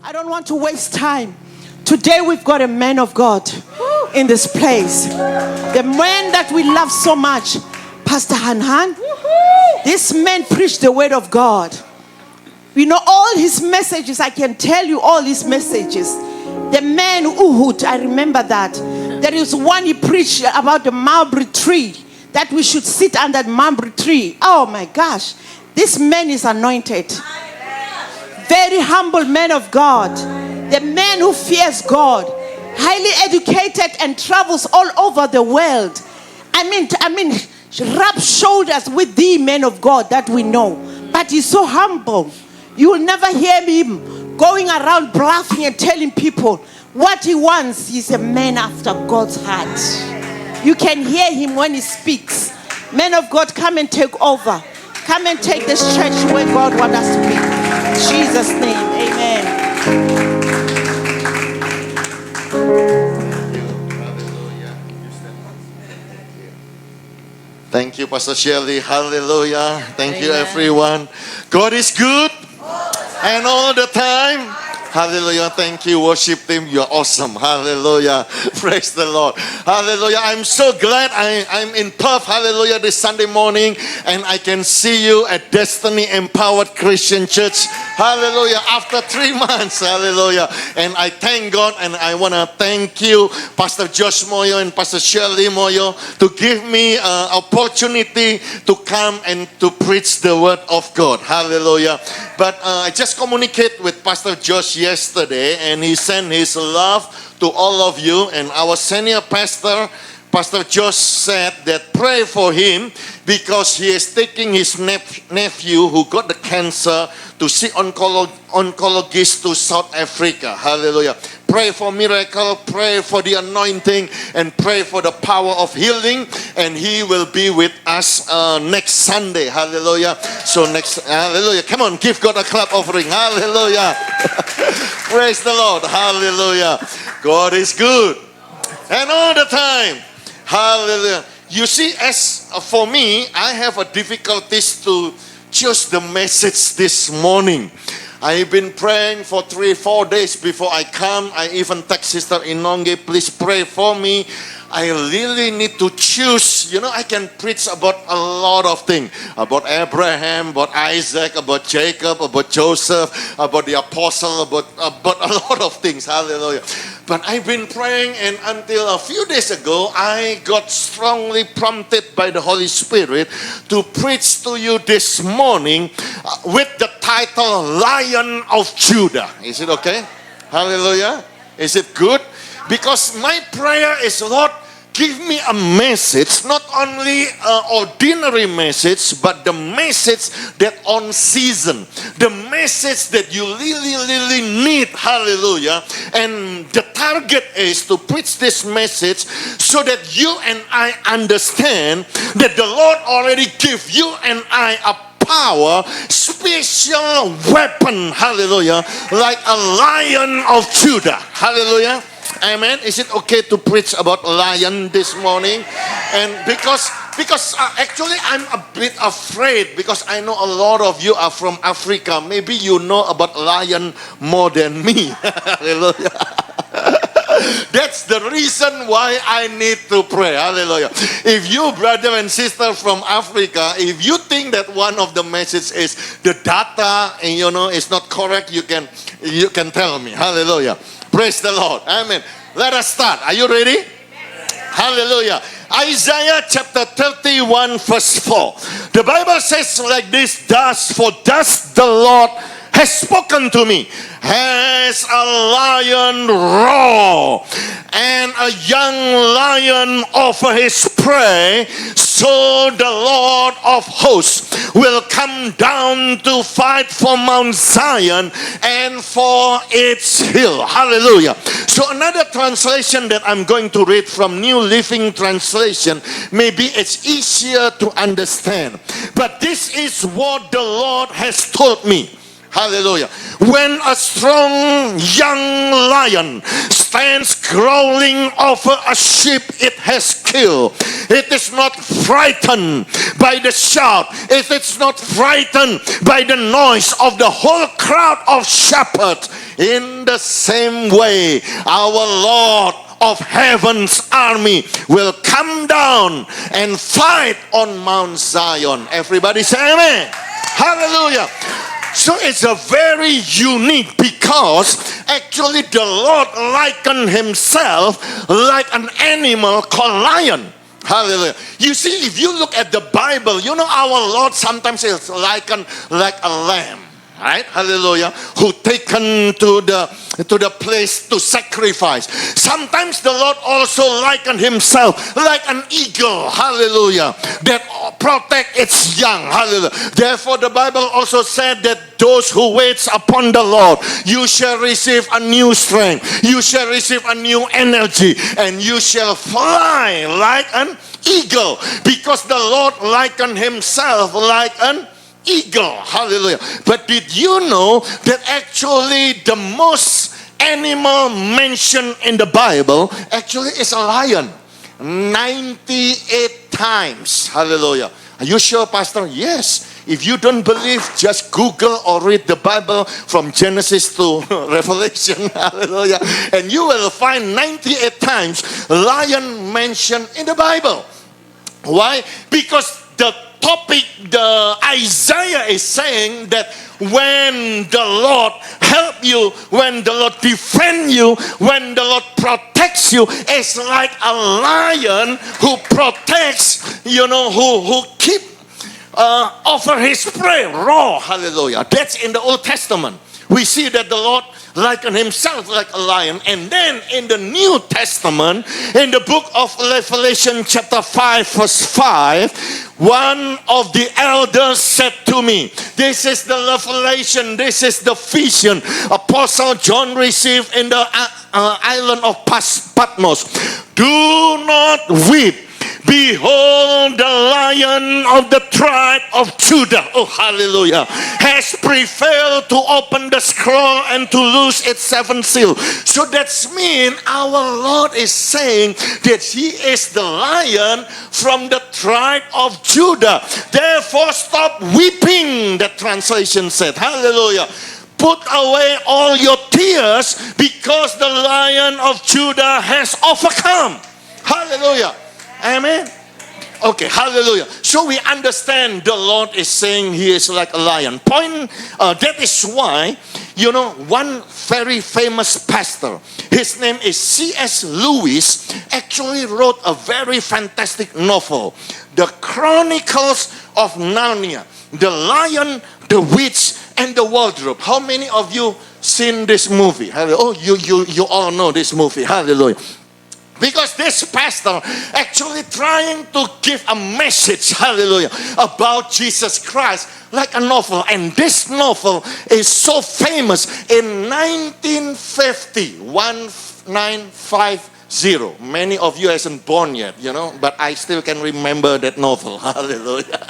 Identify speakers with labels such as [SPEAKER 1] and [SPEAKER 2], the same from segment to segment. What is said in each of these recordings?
[SPEAKER 1] I don't want to waste time. Today we've got a man of God in this place. The man that we love so much, Pastor Han. This man preached the word of God. You know, all his messages, I can tell you all his messages. The man Uhud, I remember that. There is one he preached about the mulberry tree, that we should sit under the mulberry tree. Oh my gosh, this man is anointed. Very humble man of God. The man who fears God. Highly educated and travels all over the world. I mean, rub shoulders with the man of God that we know. But he's so humble. You will never hear him going around bluffing and telling people what he wants. He's a man after God's heart. You can hear him when he speaks. Men of God, come and take over. Come and take this church where God wants us to be. In Jesus' name, amen.
[SPEAKER 2] Thank you, Pastor Shirley. Hallelujah. Thank you,
[SPEAKER 1] Amen.
[SPEAKER 2] everyone. God is good and all the time. Hallelujah. Thank you, worship team. You're awesome. Hallelujah. Praise the Lord. Hallelujah. I'm so glad I'm in Perth. Hallelujah. This Sunday morning. And I can see you at Destiny Empowered Christian Church. Hallelujah. After 3 months. Hallelujah. And I thank God and I want to thank you, Pastor Josh Moyo and Pastor Shirley Moyo, to give me an opportunity to come and to preach the word of God. Hallelujah. But I just communicate with Pastor Josh yesterday, and he sent his love to all of you. And our senior pastor, Pastor Josh, said that pray for him because he is taking his nephew who got the cancer to see oncologist to South Africa. Hallelujah. Pray for miracle, pray for the anointing, and pray for the power of healing. And he will be with us next Sunday. Hallelujah. So hallelujah. Come on, give God a clap offering. Hallelujah. Praise the Lord. Hallelujah. God is good. And all the time. Hallelujah. You see, as for me, I have a difficulties to choose the message this morning. I've been praying for 3-4 days before I come. I even text Sister Inonge, please pray for me. I really need to choose. You know, I can preach about a lot of things. About Abraham, about Isaac, about Jacob, about Joseph, about the apostle, about a lot of things. Hallelujah. But I've been praying, and until a few days ago, I got strongly prompted by the Holy Spirit to preach to you this morning with the title, Lion of Judah. Is it okay? Hallelujah. Is it good? Because my prayer is, Lord, give me a message, not only an ordinary message, but the message that on season, the message that you really need. Hallelujah. And the target is to preach this message so that you and I understand that the Lord already gave you and I a power, special weapon, hallelujah, like a Lion of Judah. Hallelujah. Amen. Is it okay to preach about lion this morning? And because actually I'm a bit afraid, because I know a lot of you are from Africa. Maybe you know about lion more than me. Hallelujah. That's the reason why I need to pray. Hallelujah. If you, brother and sister from Africa, if you think that one of the messages is the data and you know it's not correct, you can tell me. Hallelujah. Praise the Lord. Amen. Let us start. Are you ready? Hallelujah. Isaiah chapter 31 verse 4. The Bible says like this, thus the Lord has spoken to me. As a lion roar and a young lion offer his prey, so the Lord of hosts will come down to fight for Mount Zion and for its hill. Hallelujah. So another translation that I'm going to read from New Living Translation, maybe it's easier to understand. But this is what the Lord has told me. Hallelujah. When a strong young lion stands growling over a sheep it has killed, it is not frightened by the shout, it is not frightened by the noise of the whole crowd of shepherds. In the same way, our Lord of heaven's army will come down and fight on Mount Zion. Everybody say amen. Hallelujah. So it's a very unique, because actually the Lord likened himself like an animal called lion. Hallelujah. You see, if you look at the Bible, you know our Lord sometimes is likened like a lamb. Right? Hallelujah. Who taken to the place to sacrifice. Sometimes the Lord also likened himself like an eagle. Hallelujah. That protect its young. Hallelujah. Therefore the Bible also said that those who waits upon the Lord, you shall receive a new strength. You shall receive a new energy. And you shall fly like an eagle. Because the Lord likened himself like an eagle. Hallelujah. But did you know that actually the most animal mentioned in the Bible actually is a lion? 98 times. Hallelujah. Are you sure, Pastor? Yes. If you don't believe, just Google or read the Bible from Genesis to Revelation. Hallelujah. And you will find 98 times lion mentioned in the Bible. Why? Because the topic, the Isaiah is saying that when the Lord help you, when the Lord defend you, when the Lord protects you, it's like a lion who protects, who keep offer his prey raw. Hallelujah. That's in the Old Testament. We see that the Lord likened himself like a lion. And then in the New Testament, in the book of Revelation chapter 5 verse 5, one of the elders said to me, this is the revelation, this is the vision Apostle John received in the island of Patmos. Do not weep. Behold, the Lion of the tribe of Judah, oh hallelujah, has prevailed to open the scroll and to loose its seven seals. So that's mean our Lord is saying that he is the Lion from the tribe of Judah. Therefore stop weeping, the translation said. Hallelujah. Put away all your tears, because the Lion of Judah has overcome. Hallelujah. Amen. Okay, hallelujah. So we understand the Lord is saying he is like a lion. That is why, one very famous pastor, his name is C.S. Lewis, actually wrote a very fantastic novel, The Chronicles of Narnia, The Lion, the Witch, and the Wardrobe. How many of you seen this movie? Oh, you all know this movie. Hallelujah. Because this pastor actually trying to give a message, hallelujah, about Jesus Christ like a novel. And this novel is so famous in 1950. Many of you hasn't born yet, but I still can remember that novel. Hallelujah.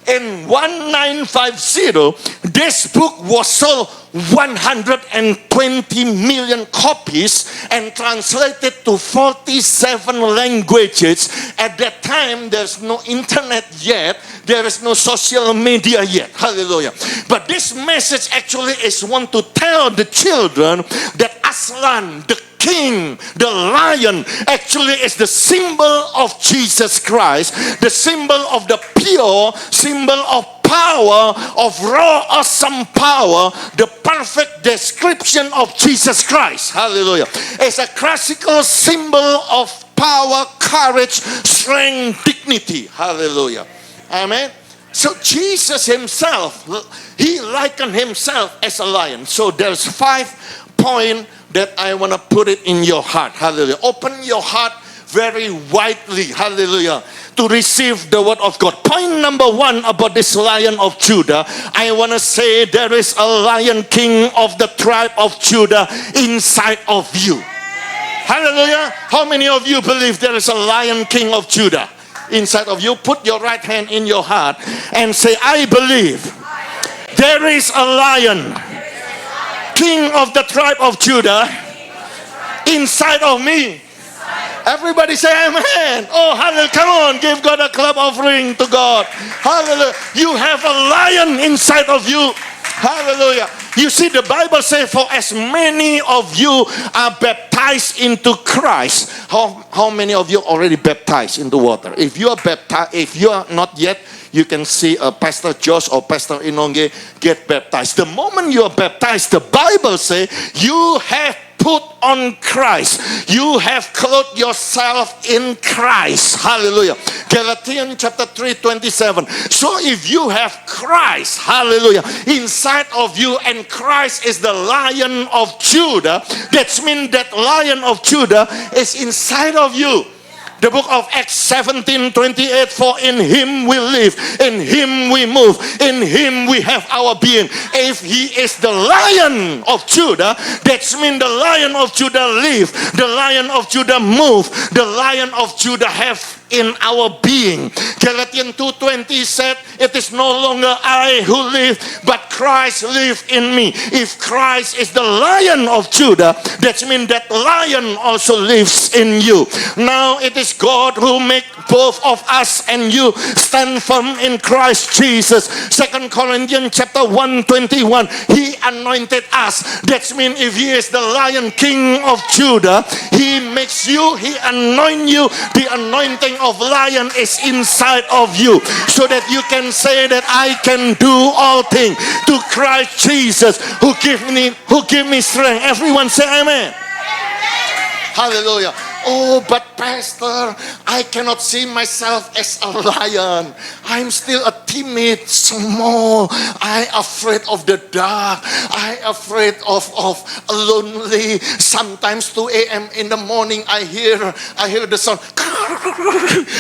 [SPEAKER 2] In 1950, this book was sold 120 million copies and translated to 47 languages. At that time, there's no internet yet. There is no social media yet. Hallelujah. But this message actually is one to tell the children that Aslan, the king, the lion, actually is the symbol of Jesus Christ, the symbol of the pure, symbol of power, of raw, awesome power, the perfect description of Jesus Christ. Hallelujah. It's a classical symbol of power, courage, strength, dignity. Hallelujah. Amen. So Jesus himself, he likened himself as a lion. So there's 5 points that I want to put it in your heart. Hallelujah. Open your heart very widely. Hallelujah. To receive the word of God. Point number 1 about this Lion of Judah. I want to say there is a Lion King of the tribe of Judah inside of you. Hallelujah. How many of you believe there is a Lion King of Judah inside of you? Put your right hand in your heart and say, I believe there is a Lion King of the tribe of Judah inside of me. Everybody say amen. Oh, hallelujah. Come on, give God a clap offering to God. Hallelujah. You have a lion inside of you. Hallelujah. You see, the Bible says, for as many of you are baptized into Christ. How many of you already baptized into water? If you are baptized, if you are not yet, you can see Pastor Josh or Pastor Inonge get baptized. The moment you are baptized, the Bible says you have put on Christ. You have clothed yourself in Christ. Hallelujah. Galatians chapter 3:27. So if you have Christ, hallelujah, inside of you, and Christ is the Lion of Judah, that means that Lion of Judah is inside of you. The book of Acts 17:28, for in him we live, in him we move, in him we have our being. If he is the Lion of Judah, that means the Lion of Judah live, the Lion of Judah move, the Lion of Judah have in our being. Galatians 2:20 said, it is no longer I who live, but Christ lives in me. If Christ is the Lion of Judah, that means that Lion also lives in you. Now it is God who make both of us and you stand firm in Christ Jesus. 2 Corinthians chapter 1:21, he anointed us. That means if he is the Lion King of Judah, he makes you, he anoint you. The anointing of Lion is inside of you, so that you can say that I can do all things to Christ Jesus who give me strength. Everyone say amen. Hallelujah. Oh, but Pastor, I cannot see myself as a lion. I'm still a timid, small. I'm afraid of the dark. I'm afraid of lonely. Sometimes 2 a.m. in the morning, I hear the sound.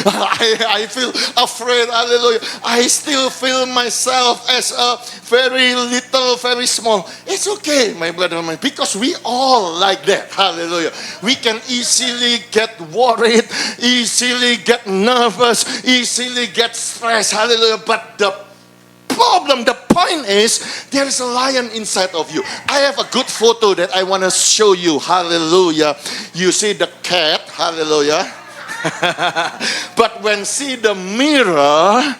[SPEAKER 2] I feel afraid. Hallelujah. I still feel myself as a very little, very small. It's okay, my brother and my, because we all like that. Hallelujah. We can easily get worried, easily get nervous, easily get stressed. Hallelujah. But the problem, the point is, there is a lion inside of you. I have a good photo that I want to show you. Hallelujah. You see the cat. Hallelujah. But when see the mirror,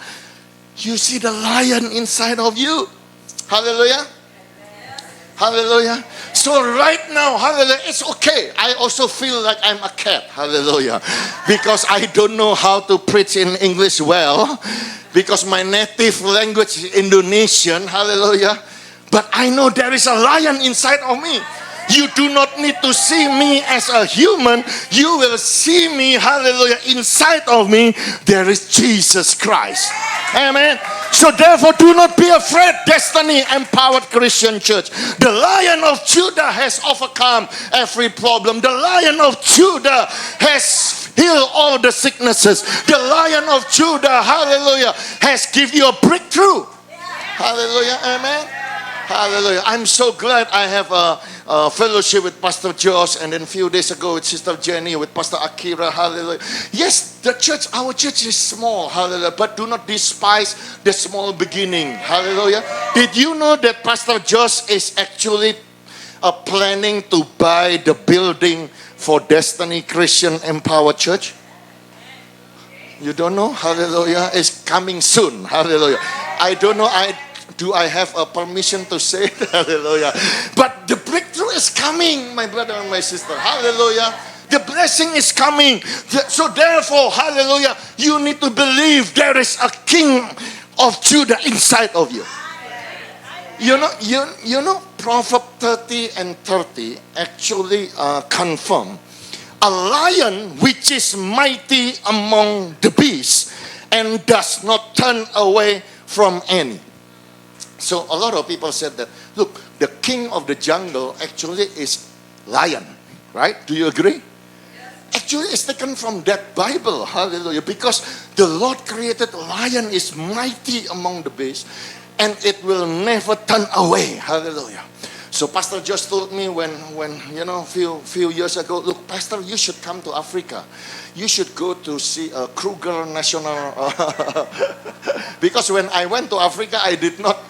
[SPEAKER 2] you see the lion inside of you. Hallelujah. Hallelujah. So right now, hallelujah, it's okay. I also feel like I'm a cat. Hallelujah. Because I don't know how to preach in English well. Because my native language is Indonesian. Hallelujah. But I know there is a lion inside of me. You do not need to see me as a human. You will see me, hallelujah, inside of me, there is Jesus Christ. Amen. So therefore, do not be afraid, Destiny Empowered Christian Church. The Lion of Judah has overcome every problem. The Lion of Judah has healed all the sicknesses. The Lion of Judah, hallelujah, has given you a breakthrough. Hallelujah. Amen. Hallelujah. I'm so glad I have a fellowship with Pastor Josh, and then a few days ago with Sister Jenny, with Pastor Akira. Hallelujah. Yes, the church, our church is small. Hallelujah. But do not despise the small beginning. Hallelujah. Did you know that Pastor Josh is actually planning to buy the building for Destiny Christian Empowered Church? You don't know? Hallelujah. It's coming soon. Hallelujah. I don't know. Do I have a permission to say it? Hallelujah. But the breakthrough is coming, my brother and my sister. Hallelujah. The blessing is coming. So therefore, hallelujah, you need to believe there is a King of Judah inside of you. You know, Proverbs 30 and 30 actually confirm a lion which is mighty among the beasts and does not turn away from any. So a lot of people said that, look, the king of the jungle actually is lion, right? Do you agree? Yes. Actually, it's taken from that Bible, hallelujah, because the Lord created lion is mighty among the beasts, and it will never turn away, hallelujah. So Pastor just told me when you know, few years ago, look, Pastor, you should come to Africa. You should go to see Kruger National. Because when I went to Africa, I did not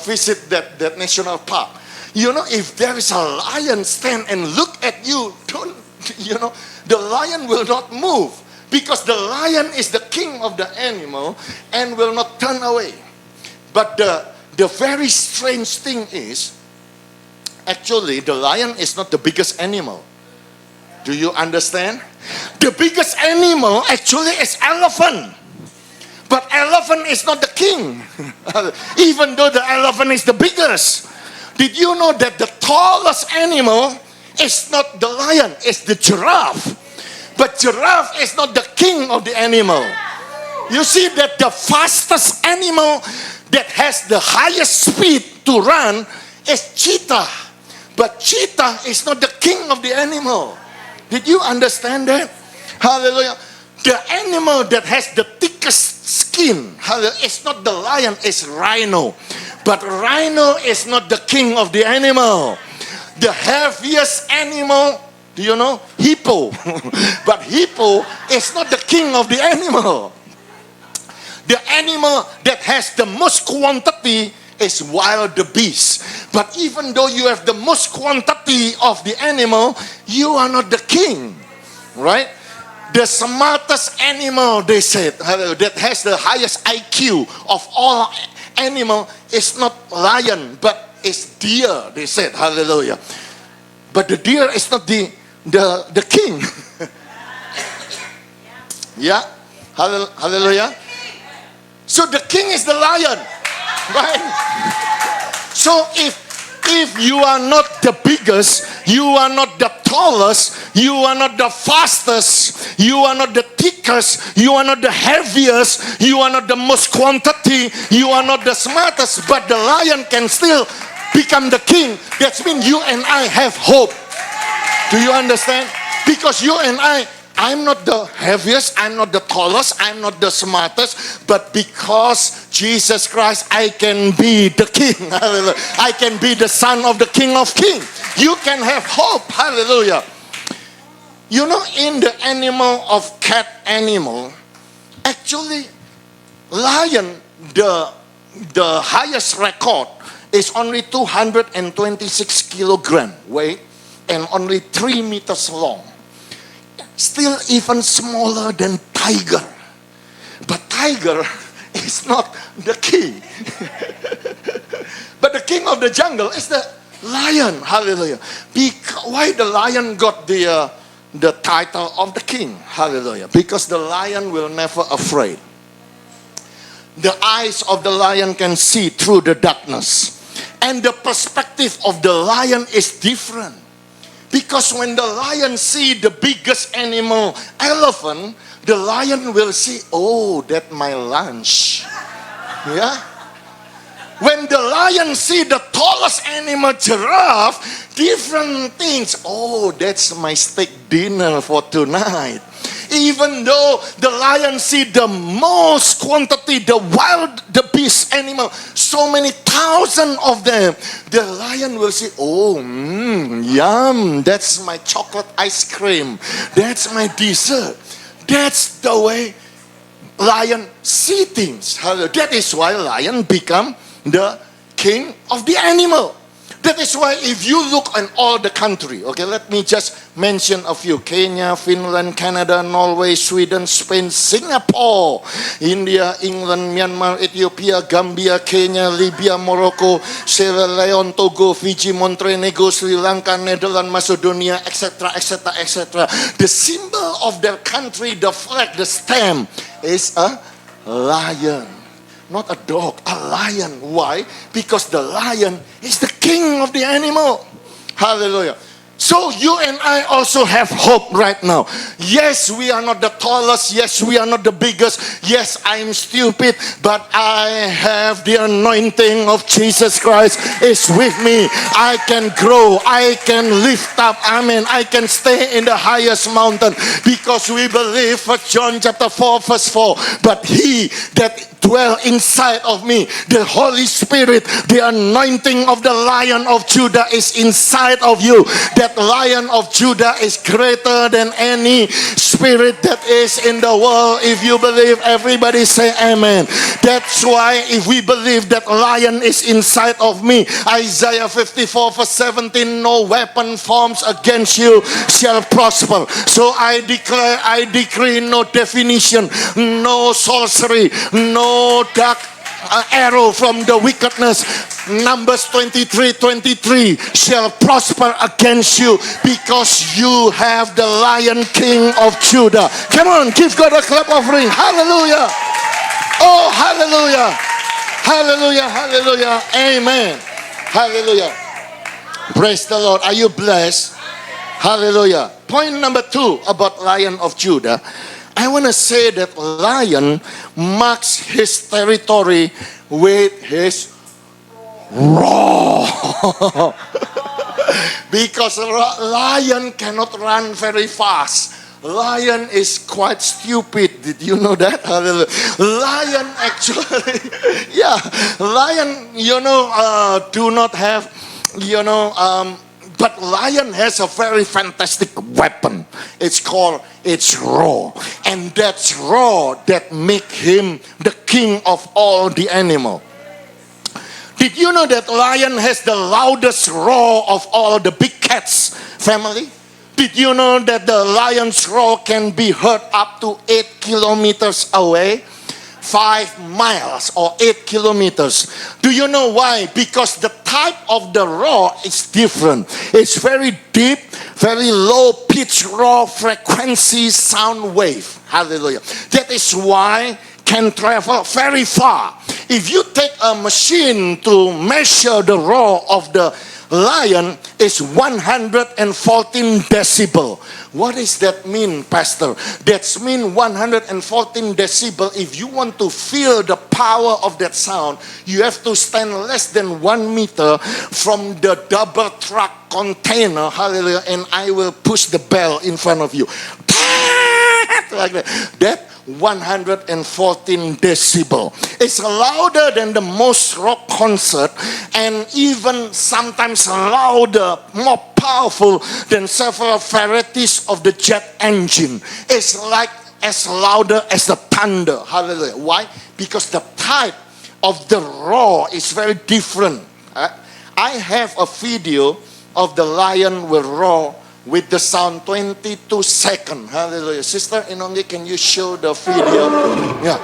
[SPEAKER 2] visit that national park. You know, if there is a lion stand and look at you, the lion will not move. Because the lion is the king of the animal and will not turn away. But the very strange thing is, Actually, the lion is not the biggest animal. Do you understand? The biggest animal actually is elephant. But elephant is not the king. Even though the elephant is the biggest. Did you know that the tallest animal is not the lion, it's the giraffe. But giraffe is not the king of the animal. You see that the fastest animal that has the highest speed to run is cheetah. But cheetah is not the king of the animal. Did you understand that? Hallelujah. The animal that has the thickest skin, hallelujah, it's not the lion, it's rhino. But rhino is not the king of the animal. The heaviest animal, do you know? Hippo. But hippo is not the king of the animal. The animal that has the most quantity is wild beast. But even though you have the most quantity of the animal, you are not the king. Right? The smartest animal, they said, that has the highest IQ of all animal is not lion, but is deer, they said. Hallelujah. But the deer is not the king. Yeah. Hallelujah. So the king is the lion. Right? So if you are not the biggest, you are not the tallest, you are not the fastest, you are not the thickest, you are not the heaviest, you are not the most quantity, you are not the smartest, but the lion can still become the king. That means you and I have hope. Do you understand? Because you and I'm not the heaviest, I'm not the tallest, I'm not the smartest, but because Jesus Christ, I can be the king. Hallelujah. I can be the son of the King of Kings. You can have hope. Hallelujah. You know, in the animal of cat animal, actually, lion, the highest record is only 226 kilogram weight and only 3 meters long. Still even smaller than tiger. But tiger is not the king. But the king of the jungle is the lion. Hallelujah. Why the lion got the title of the king? Hallelujah. Because the lion will never afraid. The eyes of the lion can see through the darkness. And the perspective of the lion is different. Because when the lion see the biggest animal, elephant, the lion will see, oh, that's my lunch. Yeah? When the lion see the tallest animal, giraffe, different things. Oh, that's my steak dinner for tonight. Even though the lion see the most quantity, the wild, the beast animal, so many thousand of them, the lion will say, oh, yum, that's my chocolate ice cream. That's my dessert. That's the way lion see things. That is why lion become the king of the animal. That is why if you look in all the country, okay, let me just mention a few. Kenya, Finland, Canada, Norway, Sweden, Spain, Singapore, India, England, Myanmar, Ethiopia, Gambia, Kenya, Libya, Morocco, Sierra Leone, Togo, Fiji, Montenegro, Sri Lanka, Netherlands, Macedonia, etc., etc., etc. The symbol of their country, the flag, the stamp is a lion. Not a dog, a lion. Why? Because the lion is the king of the animal. Hallelujah. So you and I also have hope right now. Yes, we are not the tallest. Yes, we are not the biggest. Yes, I'm stupid. But I have the anointing of Jesus Christ is with me. I can grow. I can lift up. Amen. I can stay in the highest mountain. Because we believe, 1 John chapter 4 verse 4. But he that dwell inside of me, the Holy Spirit, the anointing of the Lion of Judah is inside of you. That Lion of Judah is greater than any spirit that is in the world. If you believe, everybody say amen. That's why if we believe that Lion is inside of me, Isaiah 54 verse 17, no weapon forms against you shall prosper. So I declare, I decree, no definition, no sorcery, no dark arrow from the wickedness. Numbers 23:23 shall prosper against you because you have the Lion King of Judah. Come on, give God a clap offering. Hallelujah. Oh, hallelujah. Hallelujah, hallelujah. Amen. Hallelujah. Praise the Lord. Are you blessed? Hallelujah. Point number 2 about Lion of Judah. I want to say that lion marks his territory with his roar. Because a lion cannot run very fast. Lion is quite stupid. Did you know that? Hallelujah. Lion actually, yeah, lion, do not have, but lion has a very fantastic weapon. It's called its roar. And that's roar that make him the king of all the animal. Did you know that lion has the loudest roar of all the big cats family? Did you know that the lion's roar can be heard up to 8 kilometers away? 5 miles or 8 kilometers. Do you know why? Because the type of the roar is different. It's very deep, very low pitch roar frequency sound wave. Hallelujah. That is why can travel very far. If you take a machine to measure the roar of the lion, is 114 decibel. What does that mean, Pastor? That means 114 decibel. If you want to feel the power of that sound, you have to stand less than 1 meter from the double truck container. Hallelujah. And I will push the bell in front of you. Like that. That 114 decibel. It's louder than the most rock concert, and even sometimes louder, more powerful than several varieties of the jet engine. It's like as louder as the thunder. Hallelujah. Why? Because the type of the roar is very different. I have a video of the lion will roar with the sound 22 seconds. Hallelujah. Sister Inongi, can you show the video? Yeah.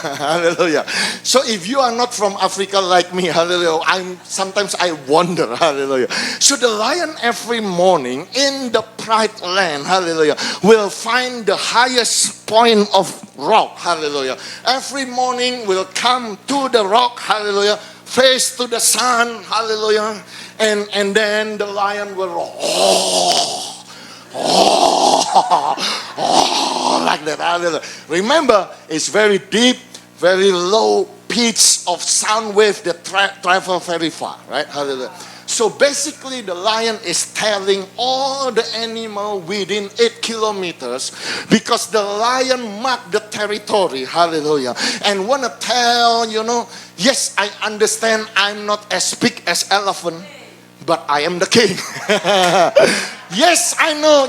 [SPEAKER 2] Hallelujah. So if you are not from Africa like me, hallelujah, sometimes I wonder, hallelujah. So the lion every morning in the Pride Land, hallelujah, will find the highest point of rock, hallelujah. Every morning will come to the rock, hallelujah, face to the sun, hallelujah, and then the lion will roar. Like that. Hallelujah. Remember, it's very deep, very low pitch of sound wave that travel very far, right? Hallelujah. So basically, the lion is telling all the animal within 8 kilometers, because the lion mark the territory. Hallelujah. And want to tell, yes, I understand I'm not as big as elephant, but I am the king. Yes, I know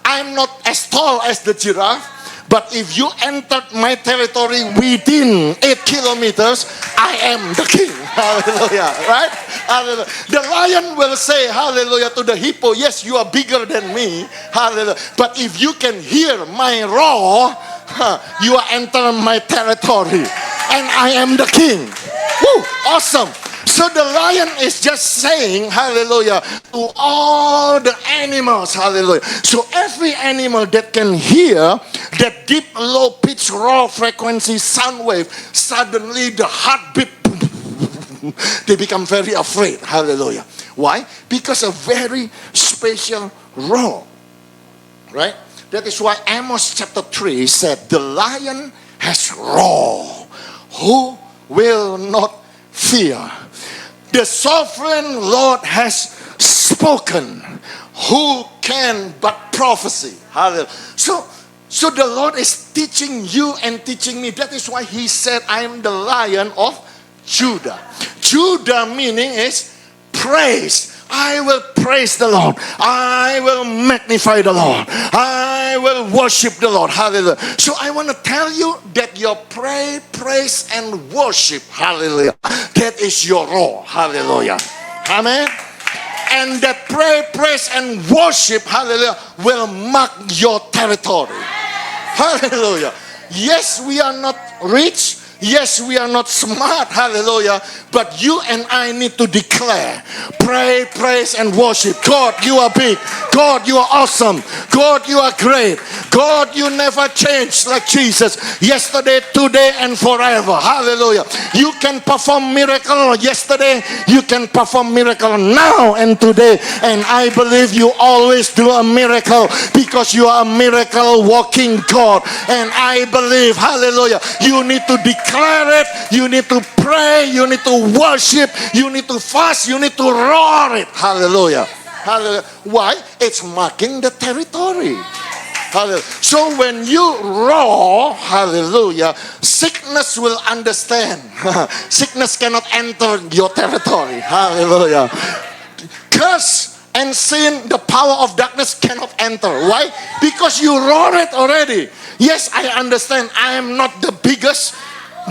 [SPEAKER 2] I'm not as tall as the giraffe, but if you entered my territory within 8 kilometers, I am the king. Hallelujah, right? Hallelujah. The lion will say, hallelujah, to the hippo, yes, you are bigger than me. Hallelujah. But if you can hear my roar, you are entering my territory. And I am the king. Woo, awesome. So the lion is just saying, hallelujah, to all the animals, hallelujah. So every animal that can hear that deep, low pitch, raw frequency sound wave, suddenly the heartbeat, they become very afraid, hallelujah. Why? Because a very special roar, right? That is why Amos chapter 3 said, the lion has roared. Who will not fear? The sovereign Lord has spoken. Who can but prophesy? Hallelujah. So the Lord is teaching you and teaching me. That is why He said, I am the Lion of Judah. Judah meaning is praise. I will praise the Lord. I will magnify the Lord. I will worship the Lord. Hallelujah. So I want to tell you that your pray, praise, and worship, hallelujah, that is your role. Hallelujah. Amen. And that pray, praise, and worship, hallelujah, will mark your territory. Hallelujah. Yes, we are not rich. Yes, we are not smart, hallelujah, but you and I need to declare, pray, praise, and worship. God, you are big. God, you are awesome. God, you are great. God, you never change like Jesus. Yesterday, today, and forever. Hallelujah. You can perform miracle yesterday. You can perform miracle now and today. And I believe you always do a miracle because you are a miracle walking God. And I believe, hallelujah, you need to declare it, you need to pray, you need to worship, you need to fast, you need to roar it. Hallelujah. Hallelujah. Why? It's marking the territory. Hallelujah. So when you roar, hallelujah, sickness will understand. Sickness cannot enter your territory. Hallelujah. Curse and sin, the power of darkness cannot enter. Why? Because you roar it already. Yes, I understand. I am not the biggest,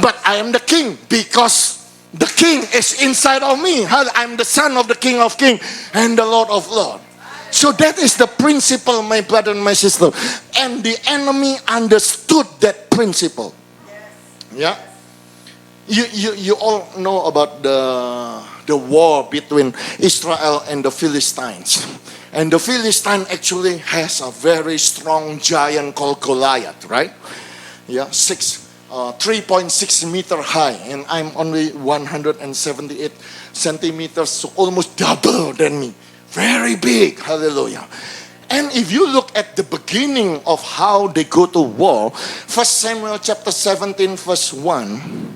[SPEAKER 2] but I am the king because the king is inside of me. I'm the son of the King of Kings and the Lord of Lords. So that is the principle, my brother and my sister. And the enemy understood that principle. Yeah. You all know about the war between Israel and the Philistines. And the Philistine actually has a very strong giant called Goliath, right? Yeah, 3.6 meter high, and I'm only 178 centimeters, so almost double than me. Very big, hallelujah. And if you look at the beginning of how they go to war, 1 Samuel chapter 17 verse 1,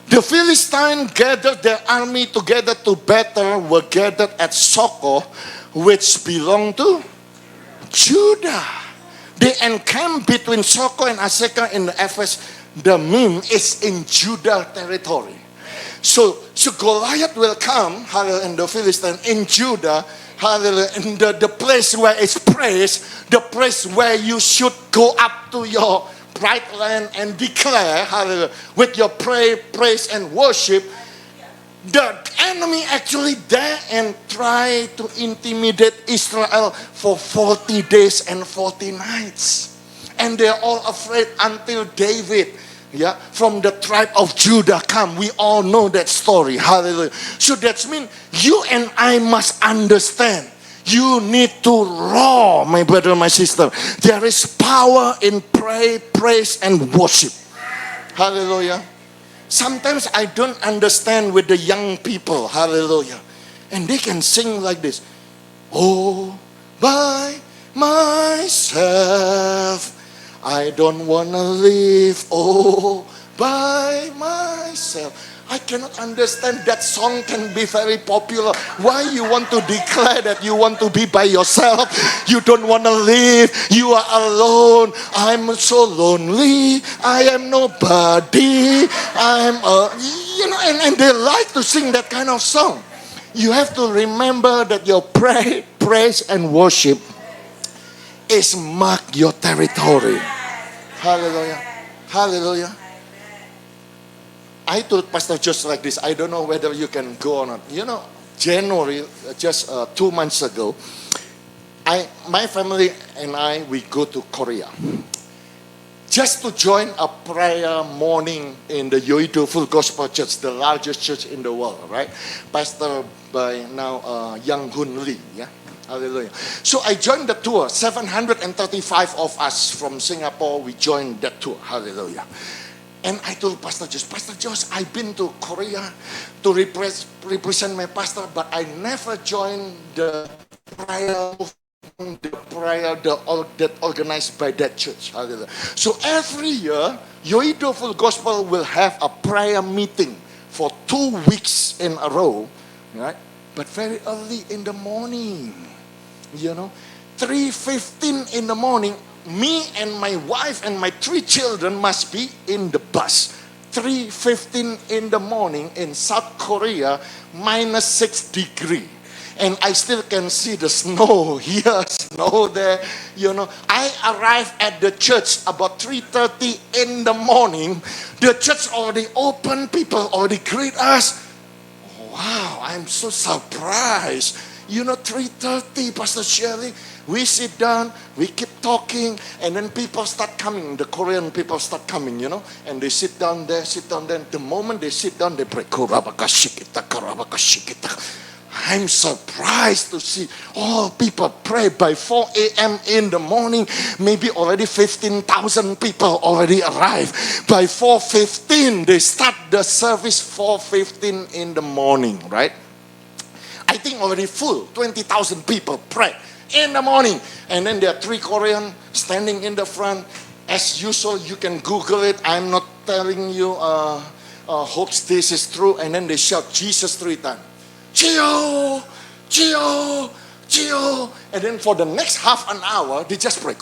[SPEAKER 2] the Philistines gathered their army together to battle, were gathered at Socoh, which belonged to Judah. They encamped between Socoh and Azekah in the Ephes. The Mim is in Judah territory. So Goliath will come, hallelujah, in the Philistine, in Judah, hallelujah, in the place where it's praised, the place where you should go up to your bright land and declare, hallelujah, with your praise and worship. The enemy actually there and try to intimidate Israel for 40 days and 40 nights. And they're all afraid until David, from the tribe of Judah come. We all know that story. Hallelujah. So that means you and I must understand. You need to roar, my brother, my sister. There is power in praise, and worship. Hallelujah. Sometimes I don't understand with the young people. Hallelujah. And they can sing like this. Oh, by myself, I don't want to live all by myself. I cannot understand that song can be very popular. Why you want to declare that you want to be by yourself? You don't want to live. You are alone. I'm so lonely. I am nobody. And they like to sing that kind of song. You have to remember that your praise and worship is mark your territory. Hallelujah. Hallelujah. I told Pastor just like this. I don't know whether you can go or not. January, just 2 months ago, my family and I, we go to Korea. Just to join a prayer morning in the Yoido Full Gospel Church, the largest church in the world, right? Pastor by now Young Hoon Lee, yeah? Hallelujah. So I joined the tour. 735 of us from Singapore, we joined that tour. Hallelujah. And I told Pastor Josh, I've been to Korea to represent my pastor, but I never joined the prayer that organized by that church. Hallelujah. So every year, Yoido Full Gospel will have a prayer meeting for 2 weeks in a row, right? But very early in the morning, 3:15 in the morning, me and my wife and my 3 children must be in the bus. 3:15 in the morning in South Korea, -6 degrees. and I still can see the snow here, snow there. I arrived at the church about 3:30 in the morning. The church already open, people already greet us. Wow, I'm so surprised. 3:30, Pastor Shirley, we sit down, we keep talking, and then people start coming. The Korean people start coming, and they sit down there. The moment they sit down, they pray. I'm surprised to see all people pray by 4 a.m. in the morning. Maybe already 15,000 people already arrived. By 4:15, they start the service 4:15 in the morning, right? I think already full, 20,000 people pray in the morning. And then there are 3 Koreans standing in the front. As usual, you can Google it. I'm not telling you, hopes this is true. And then they shout Jesus 3 times. Gio, Gio, Gio. And then for the next half an hour, they just pray.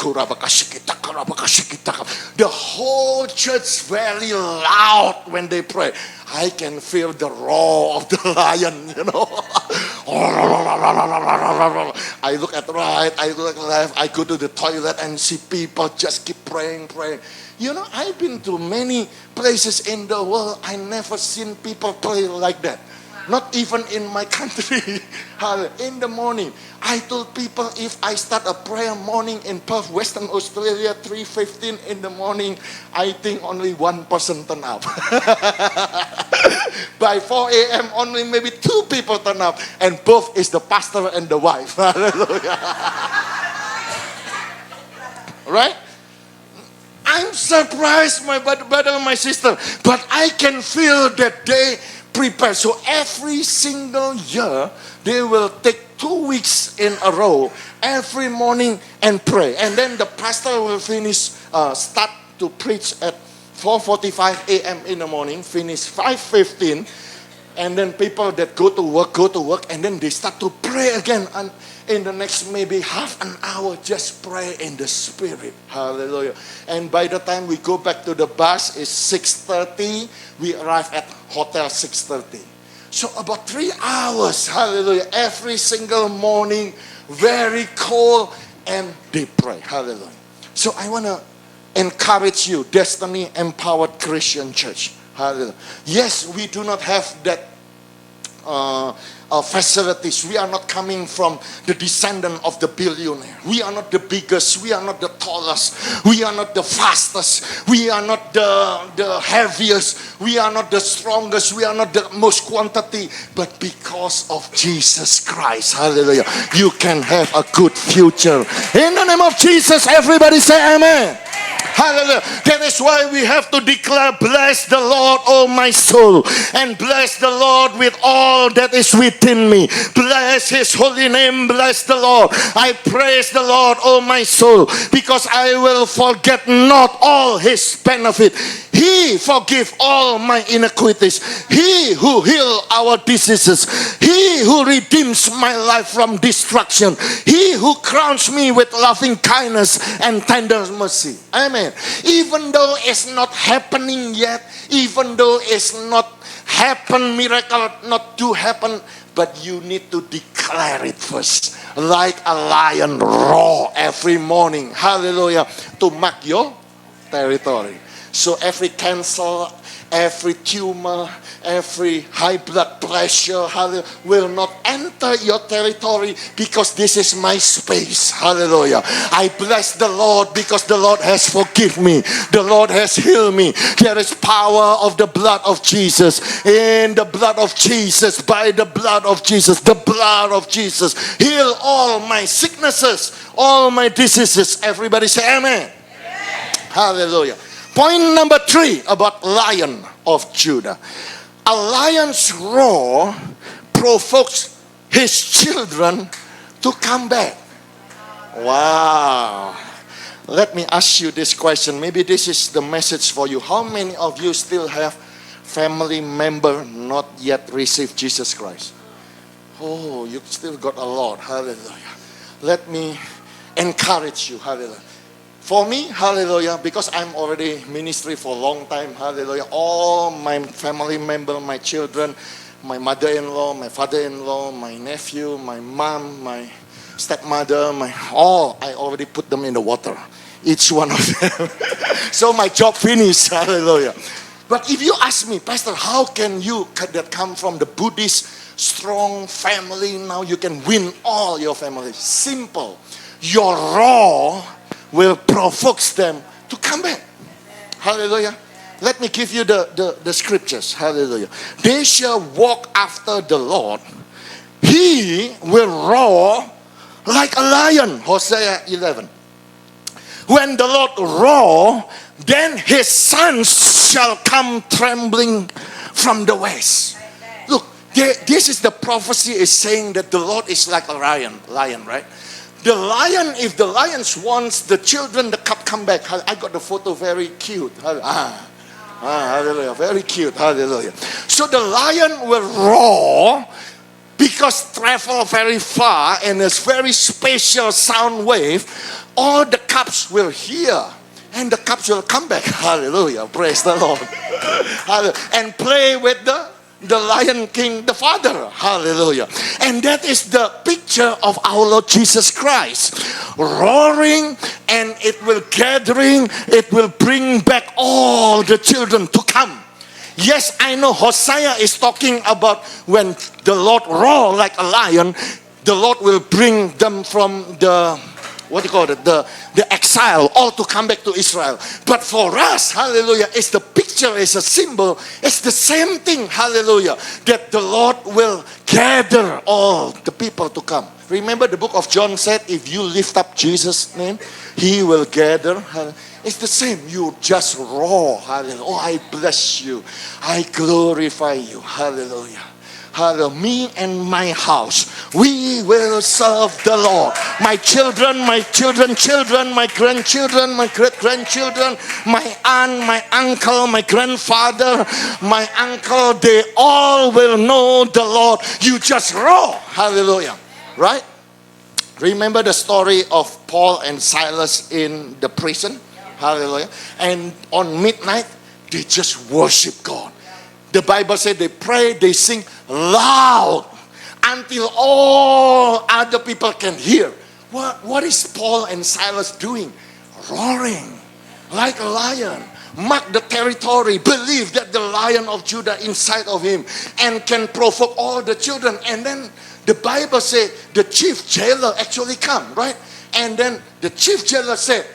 [SPEAKER 2] The whole church very loud when they pray. I can feel the roar of the lion, I look at right, I look left, I go to the toilet and see people just keep praying. I've been to many places in the world. I never seen people pray like that. Not even in my country. In the morning, I told people if I start a prayer morning in Perth, Western Australia, 3:15 in the morning, I think only 1 person turn up. By 4 a.m., only maybe 2 people turn up, and both is the pastor and the wife. Hallelujah. Right? I'm surprised, my brother and my sister, but I can feel that they prepare. So every single year, they will take 2 weeks in a row, every morning and pray. And then the pastor will start to preach at 4:45 a.m. in the morning, finish 5:15. And then people that go to work, and then they start to pray again. And in the next maybe half an hour, just pray in the Spirit. Hallelujah. And by the time we go back to the bus, it's 6:30. We arrive at hotel 6:30. So about 3 hours, hallelujah, every single morning, very cold, and they pray. Hallelujah. So I want to encourage you, Destiny Empowered Christian Church. Hallelujah. Yes, we do not have that facilities. We are not coming from the descendant of the billionaire. We are not the biggest. We are not the tallest. We are not the fastest. We are not the heaviest. We are not the strongest. We are not the most quantity. But because of Jesus Christ, hallelujah, you can have a good future. In the name of Jesus, everybody say amen. Hallelujah. That is why we have to declare, bless the Lord, oh my soul, and bless the Lord with all that is within me. Bless His holy name, bless the Lord. I praise the Lord, oh my soul, because I will forget not all His benefit. He forgive all my iniquities. He who heal our diseases. He who redeems my life from destruction. He who crowns me with loving kindness and tender mercy. Amen. Even though it's not happening yet, even though it's not happen, miracle not to happen, but you need to declare it first. Like a lion roar every morning. Hallelujah. To mark your territory. So every cancer, every tumor, every high blood pressure, hallelujah, will not enter your territory because this is my space. Hallelujah. I bless the Lord because the Lord has forgiven me. The Lord has healed me. There is power of the blood of Jesus. In the blood of Jesus, by the blood of Jesus, the blood of Jesus, heal all my sicknesses, all my diseases. Everybody say amen. Hallelujah. Point number 3 about Lion of Judah. A lion's roar provokes his children to come back. Wow. Let me ask you this question. Maybe this is the message for you. How many of you still have family member not yet received Jesus Christ? Oh, you still got a lot. Hallelujah. Let me encourage you. Hallelujah. For me, hallelujah, because I'm already ministry for a long time, hallelujah, all my family members, my children, my mother-in-law, my father-in-law, my nephew, my mom, my stepmother, I already put them in the water. Each one of them. So my job finished. Hallelujah. But if you ask me, Pastor, how can you that come from the Buddhist strong family, now you can win all your family? Simple. Your raw will provoke them to come back. Hallelujah. Let me give you the scriptures. Hallelujah. They shall walk after the Lord. He will roar like a lion. Hosea 11. When the Lord roar, then his sons shall come trembling from the west. Look, this is the prophecy is saying that the Lord is like a lion, right? The lion, if the lions wants the children, the cub come back. I got the photo, very cute. Hallelujah, very cute. Hallelujah. So the lion will roar because travel very far and it's very spatial sound wave. All the cubs will hear and the cubs will come back. Hallelujah. Praise the Lord. And play with the Lion King, the Father. Hallelujah. And that is the picture of our Lord Jesus Christ. Roaring, and it will gathering, it will bring back all the children to come. Yes, I know Hosea is talking about when the Lord roar like a lion, the Lord will bring them from the exile, all to come back to Israel. But for us, hallelujah, it's the picture, it's a symbol, it's the same thing, hallelujah, that the Lord will gather all the people to come. Remember the book of John said, if you lift up Jesus' name, he will gather. It's the same, you just roar, hallelujah. Oh, I bless you, I glorify you, hallelujah. Hallelujah. Me and my house, we will serve the Lord. My children, children, my grandchildren, my great-grandchildren, my aunt, my uncle, my grandfather, my uncle, they all will know the Lord. You just roar. Hallelujah. Right? Remember the story of Paul and Silas in the prison? Hallelujah. And on midnight, they just worship God. The Bible said they pray, they sing loud until all other people can hear. What is Paul and Silas doing? Roaring like a lion. Mark the territory. Believe that the Lion of Judah inside of him and can provoke all the children. And then the Bible said the chief jailer actually come, right? And then the chief jailer said,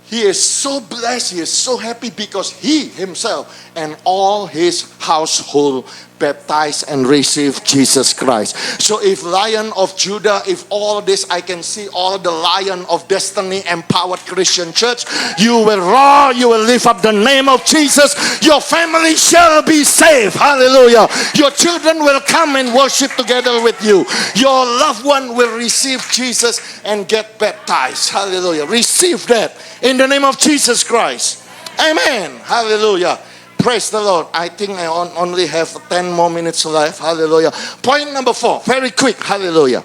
[SPEAKER 2] he is so blessed, he is so happy because he himself and all his household baptized and received Jesus Christ. So if Lion of Judah, if all this, I can see all the Lion of Destiny Empowered Christian Church, you will roar, you will lift up the name of Jesus. Your family shall be saved. Hallelujah. Your children will come and worship together with you. Your loved one will receive Jesus and get baptized. Hallelujah. Receive that in the name of Jesus Christ. Amen. Hallelujah. Praise the Lord. I think I only have 10 more minutes left. Hallelujah. Point number 4. Very quick. Hallelujah.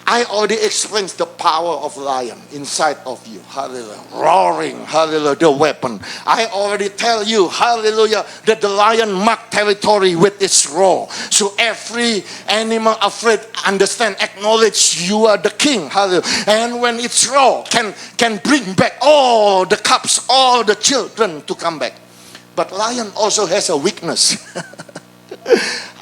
[SPEAKER 2] I already explained the power of lion inside of you. Hallelujah. Roaring. Hallelujah. The weapon. I already tell you, hallelujah, that the lion marked territory with its roar. So every animal afraid, understand, acknowledge you are the king. Hallelujah. And when it's roar, can bring back all the cubs, all the children to come back. But lion also has a weakness.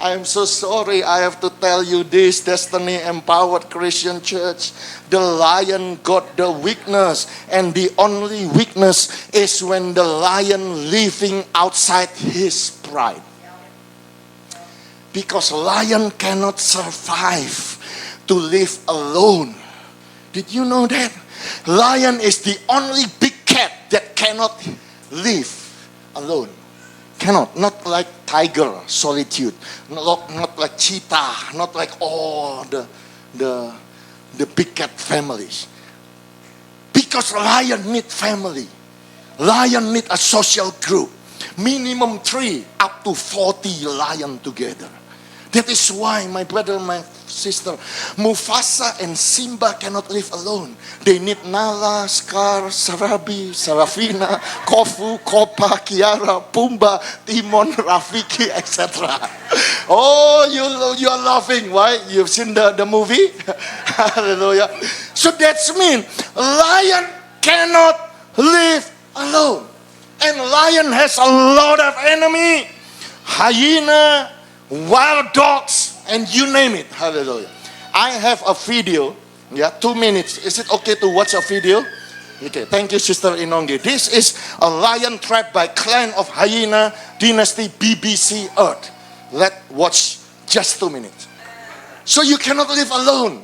[SPEAKER 2] I am so sorry I have to tell you this, Destiny Empowered Christian Church. The lion got the weakness, and the only weakness is when the lion living outside his pride. Because lion cannot survive to live alone. Did you know that? Lion is the only big cat that cannot live alone. Cannot. Not like tiger, solitude. Not like cheetah. Not like all the big cat families. Because lion need family. Lion need a social group. Minimum 3 up to 40 lion together. That is why, my brother, my sister, Mufasa and Simba cannot live alone. They need Nala, Scar, Sarabi, Sarafina, Kofu, Kopa, Kiara, Pumba, Timon, Rafiki, etc. Oh, you are laughing. Why? You've seen the movie? Hallelujah. So that's mean lion cannot live alone. And lion has a lot of enemy. Hyena, wild dogs, and you name it. Hallelujah. I have a video. 2 minutes. Is it okay to watch a video? Okay, thank you, Sister Inongi. This is a lion trapped by clan of hyena dynasty, BBC Earth. Let's watch just 2 minutes. So you cannot live alone.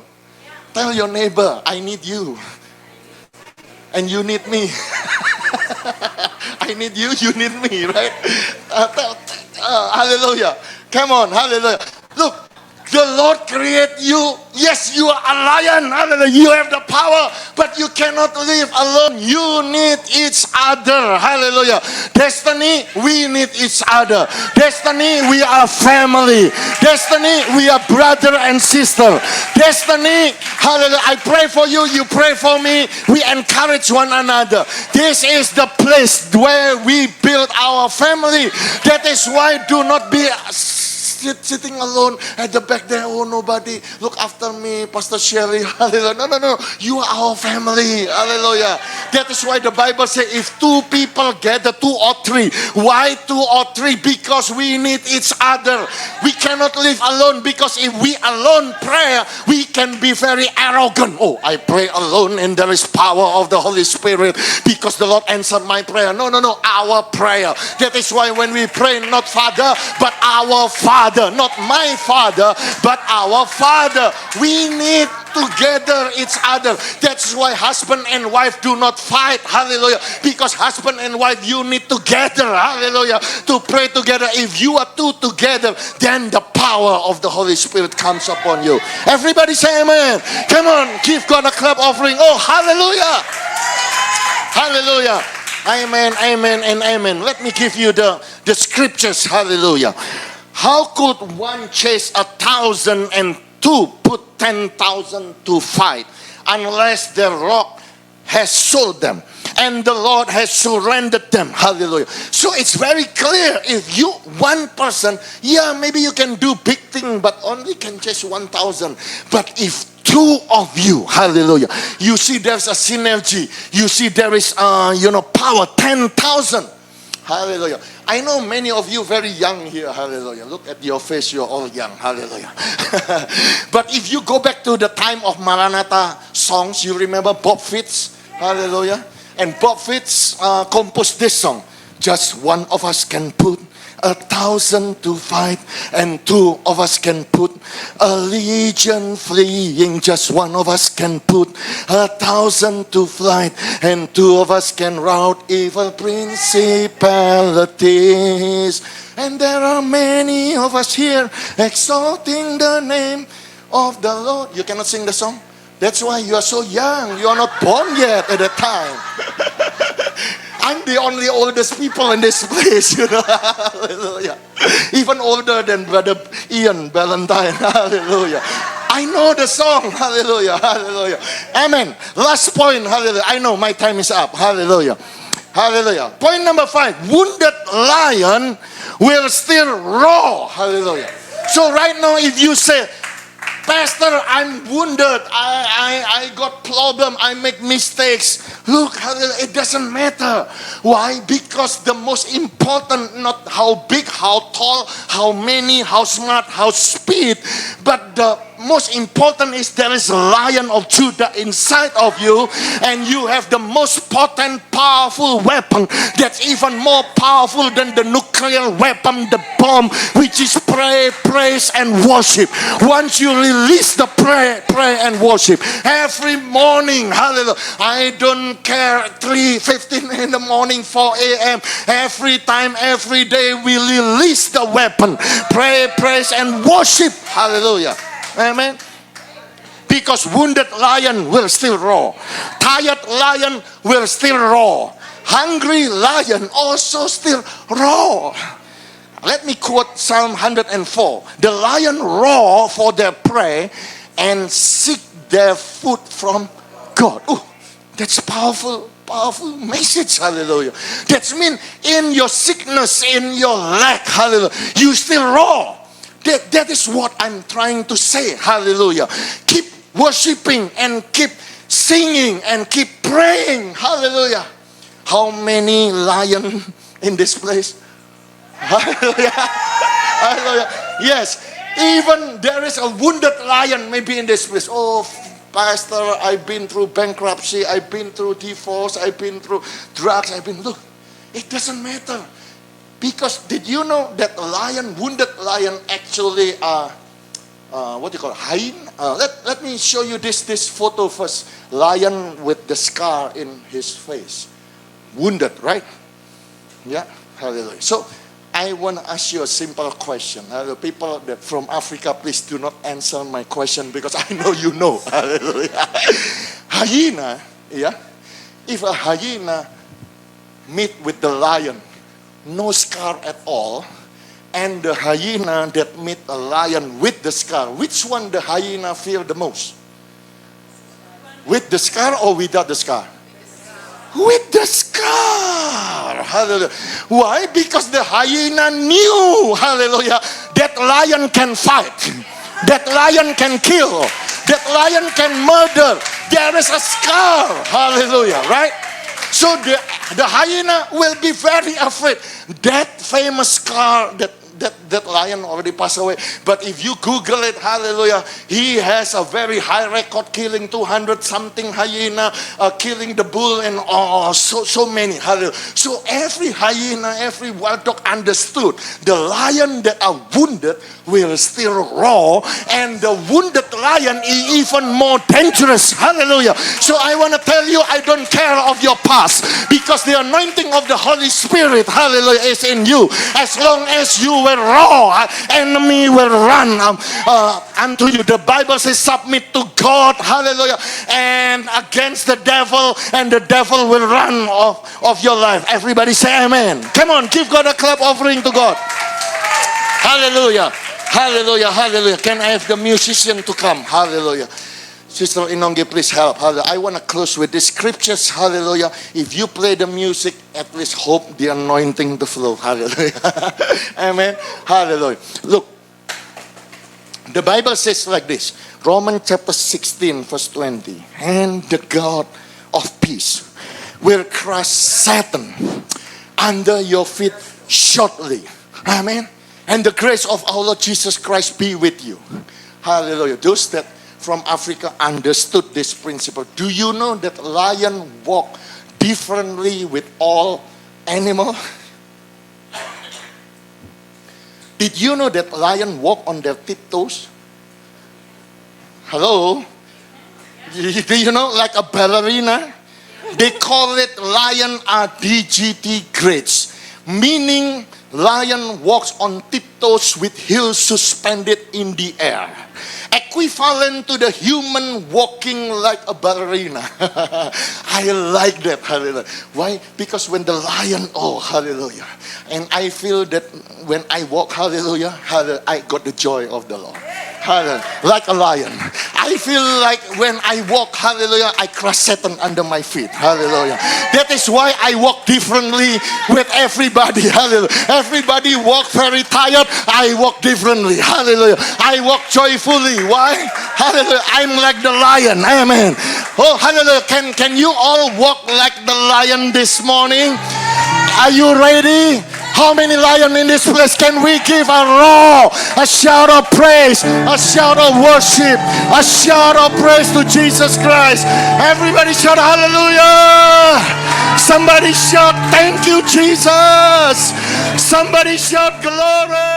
[SPEAKER 2] Tell your neighbor, I need you. And you need me. I need you, you need me, right? Hallelujah. Come on, hallelujah. Look, the Lord created you. Yes, you are a lion. Hallelujah. You have the power, but you cannot live alone. You need each other. Hallelujah. Destiny, we need each other. Destiny, we are family. Destiny, we are brother and sister. Destiny, hallelujah. I pray for you, you pray for me. We encourage one another. This is the place where we build our family. That is why do not be sitting alone at the back there. Oh, nobody look after me, Pastor Sherry. Hallelujah. No. You are our family. Hallelujah. That is why the Bible says if 2 people gather, 2 or 3. Why 2 or 3? Because we need each other. We cannot live alone, because if we alone pray, we can be very arrogant. Oh, I pray alone and there is power of the Holy Spirit because the Lord answered my prayer. No. Our prayer. That is why when we pray, not Father, but our Father. Not my Father, but our Father. We need together each other. That's why husband and wife do not fight. Hallelujah. Because husband and wife, you need together. Hallelujah. To pray together. If you are 2 together, then the power of the Holy Spirit comes upon you. Everybody say amen. Come on, give God a clap offering. Oh, hallelujah. Hallelujah. Amen, amen, and amen. Let me give you the scriptures. Hallelujah. How could one chase 1,000 and 2 put 10,000 to fight unless the rock has sold them and the Lord has surrendered them? Hallelujah. So it's very clear, if you, one person, maybe you can do big thing, but only can chase 1,000. But if 2 of you, hallelujah, you see there's a synergy, you see there is power, 10,000. Hallelujah. I know many of you very young here. Hallelujah. Look at your face. You're all young. Hallelujah. But if you go back to the time of Maranatha songs, you remember Bob Fitts. Hallelujah. And Bob Fitts composed this song. Just one of us can put 1,000 to fight, and 2 of us can put a legion fleeing. Just one of us can put 1,000 to flight, and 2 of us can rout evil principalities. And there are many of us here exalting the name of the Lord. You cannot sing the song? That's why you are so young. You are not born yet at the time. I'm the only oldest people in this place, Hallelujah. Even older than Brother Ian Valentine. Hallelujah. I know the song. Hallelujah. Hallelujah. Amen. Last point. Hallelujah. I know my time is up. Hallelujah. Hallelujah. Point number 5. Wounded lion will still roar. Hallelujah. So right now, if you say, Pastor, I'm wounded. I got problem. I make mistakes. Look, it doesn't matter. Why? Because the most important, not how big, how tall, how many, how smart, how speed, but the most important is there is a Lion of Judah inside of you, and you have the most potent, powerful weapon that's even more powerful than the nuclear weapon, the bomb, which is prayer, praise, and worship. Once you release the prayer and worship every morning, hallelujah. I don't care, 3:15 in the morning, 4 a.m. Every time, every day, we release the weapon, prayer, praise, and worship. Hallelujah. Amen. Because wounded lion will still roar. Tired lion will still roar. Hungry lion also still roar.
[SPEAKER 3] Let me quote Psalm 104. The lion roar for their prey and seek their food from God. Oh, that's powerful message. Hallelujah. That means in your sickness, in your lack, hallelujah, you still roar. That is what I'm trying to say. Hallelujah. Keep worshiping and keep singing and keep praying. Hallelujah. How many lions in this place? Hallelujah. Hallelujah. Yes. Even there is a wounded lion maybe in this place. Oh, Pastor, I've been through bankruptcy. I've been through divorce. I've been through drugs. Look, it doesn't matter. Because did you know that a lion, wounded lion, actually what do you call it? Hyena? Let me show you this photo first. Lion with the scar in his face. Wounded, right? Yeah. Hallelujah. So I want to ask you a simple question. People that from Africa, please do not answer my question because I know you know. Hallelujah. Hyena, yeah. If a hyena meet with the lion, no scar at all, and the hyena that meet a lion with the scar, which one the hyena fear the most? With the scar or without the scar? With the scar. Hallelujah. Why? Because the hyena knew, hallelujah, that lion can fight, that lion can kill, that lion can murder. There is a scar. Hallelujah. Right? So the hyena will be very afraid. That famous scar that lion already passed away. But if you Google it, hallelujah, he has a very high record killing 200 something hyena, killing the bull and so many. Hallelujah. So every hyena, every wild dog understood the lion that are wounded will still roar, and the wounded lion is even more dangerous. Hallelujah. So I want to tell you, I don't care of your past, because the anointing of the Holy Spirit, hallelujah, is in you. As long as you will roar, enemy will run unto you. The Bible says submit to God, hallelujah, and against the devil, and the devil will run of your life. Everybody say amen. Come on, give God a clap offering to God. Hallelujah. Hallelujah, hallelujah. Can I have the musician to come? Hallelujah. Sister Inongi, please help. Hallelujah. I want to close with the scriptures. Hallelujah. If you play the music, at least hope the anointing to flow. Hallelujah. Amen. Hallelujah. Look, the Bible says like this. Romans chapter 16 verse 20. And the God of peace will crush Satan under your feet shortly. Amen. And the grace of our Lord Jesus Christ be with you. Hallelujah. Those that from Africa understood this principle. Do you know that lion walk differently with all animals? Did you know that lion walk on their tiptoes? Hello? Do you know, like a ballerina? They call it lion are DGT grades, meaning lion walks on tiptoes with heels suspended in the air. Equivalent to the human walking like a ballerina. I like that, hallelujah. Why? Because when the lion, oh, hallelujah. And I feel that when I walk, hallelujah, hallelujah, I got the joy of the Lord. Hallelujah. Like a lion. I feel like when I walk, hallelujah, I crush Satan under my feet. Hallelujah. That is why I walk differently with everybody. Hallelujah. Everybody walk very tired. I walk differently. Hallelujah. I walk joyfully. Why? Hallelujah. I'm like the lion. Amen. Oh, hallelujah. Can you all walk like the lion this morning? Are you ready? How many lions in this place can we give a roar, a shout of praise, a shout of worship, a shout of praise to Jesus Christ? Everybody shout hallelujah. Somebody shout thank you, Jesus. Somebody shout glory.